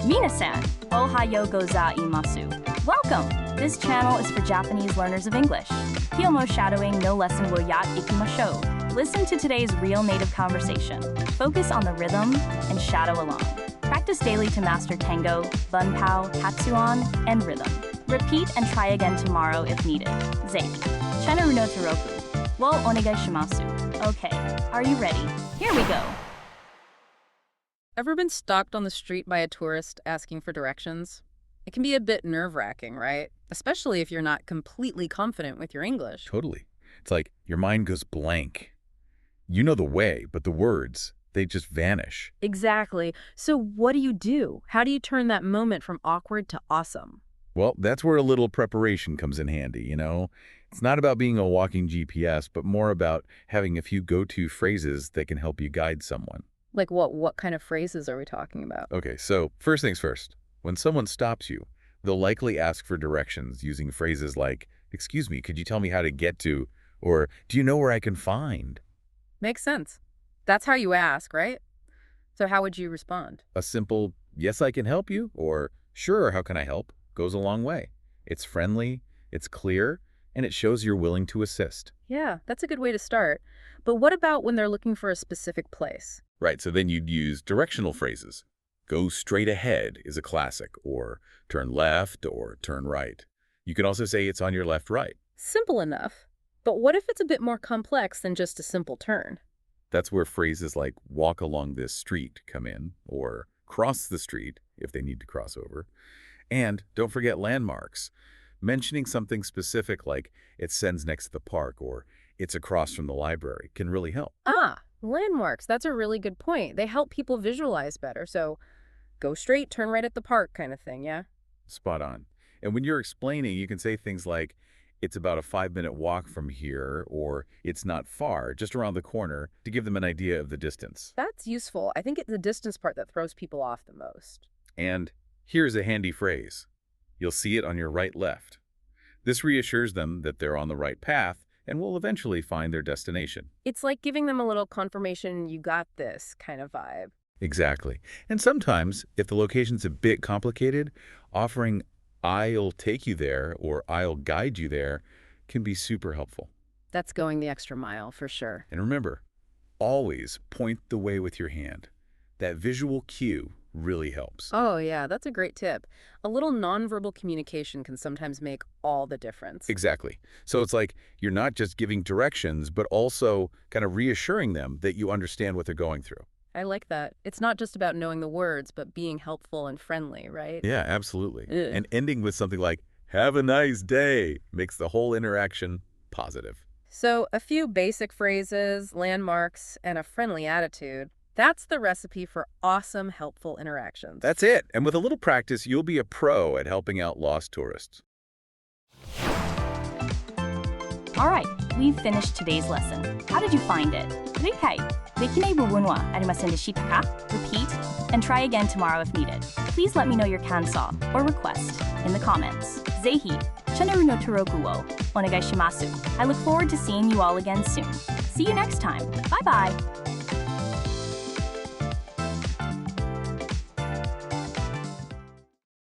Minasan, ohayo gozaimasu. Welcome! This channel is for Japanese learners of English. Kyomo shadowing no lesson wo yatte ikimashou. Listen to today's real native conversation. Focus on the rhythm and shadow along. Practice daily to master tango, bunpao, hatsuan, and rhythm. Repeat and try again tomorrow if needed. Zeiki. Chenaru no toroku. Wo onegai shimasu. Okay, are you ready? Here we go. Ever been stopped on the street by a tourist asking for directions? It can be a bit nerve-wracking, right? Especially if you're not completely confident with your English. Totally. It's like your mind goes blank. You know the way, but the words, they just vanish. Exactly. So what do? How do you turn that moment from awkward to awesome? Well, that's where a little preparation comes in handy, you know? It's not about being a walking GPS, but more about having a few go-to phrases that can help you guide someone. Like what? What kind of phrases are we talking about? Okay, so first things first. When someone stops you, they'll likely ask for directions using phrases like, "Excuse me, could you tell me how to get to?" Or, "Do you know where I can find?" Makes sense. That's how you ask, right? So how would you respond? A simple, "Yes, I can help you," or "Sure, how can I help?" goes a long way. It's friendly, it's clear, and it shows you're willing to assist. Yeah, that's a good way to start. But what about when they're looking for a specific place? Right, so then you'd use directional phrases. Go straight ahead is a classic, or turn left or turn right. You can also say it's on your left, right. Simple enough. But what if it's a bit more complex than just a simple turn? That's where phrases like walk along this street come in, or cross the street if they need to cross over. And don't forget landmarks. Mentioning something specific like it sends next to the park or it's across from the library can really help. Ah, landmarks. That's a really good point. They help people visualize better. So go straight, turn right at the park kind of thing, yeah? Spot on. And when you're explaining, you can say things like, it's about a 5-minute walk from here, or it's not far, just around the corner, to give them an idea of the distance. That's useful. I think it's the distance part that throws people off the most. And here's a handy phrase. You'll see it on your right left. This reassures them that they're on the right path and will eventually find their destination. It's like giving them a little confirmation you got this kind of vibe. Exactly. And sometimes, if the location's a bit complicated, offering "I'll take you there" or "I'll guide you there" can be super helpful. That's going the extra mile for sure. And remember, always point the way with your hand. That visual cue really helps. Oh yeah, that's a great tip. A little nonverbal communication can sometimes make all the difference. Exactly. So it's like you're not just giving directions, but also kind of reassuring them that you understand what they're going through. I like that. It's not just about knowing the words, but being helpful and friendly, right? Yeah, absolutely. Ugh. And ending with something like, "Have a nice day," makes the whole interaction positive. So a few basic phrases, landmarks, and a friendly attitude. That's the recipe for awesome, helpful interactions. That's it. And with a little practice, you'll be a pro at helping out lost tourists. All right, we've finished today's lesson. How did you find it? 理解できない部分はありませんでしたか? Repeat and try again tomorrow if needed. Please let me know your kansa or request in the comments. ぜひ、チャンネルの登録をお願いします. I look forward to seeing you all again soon. See you next time. Bye bye.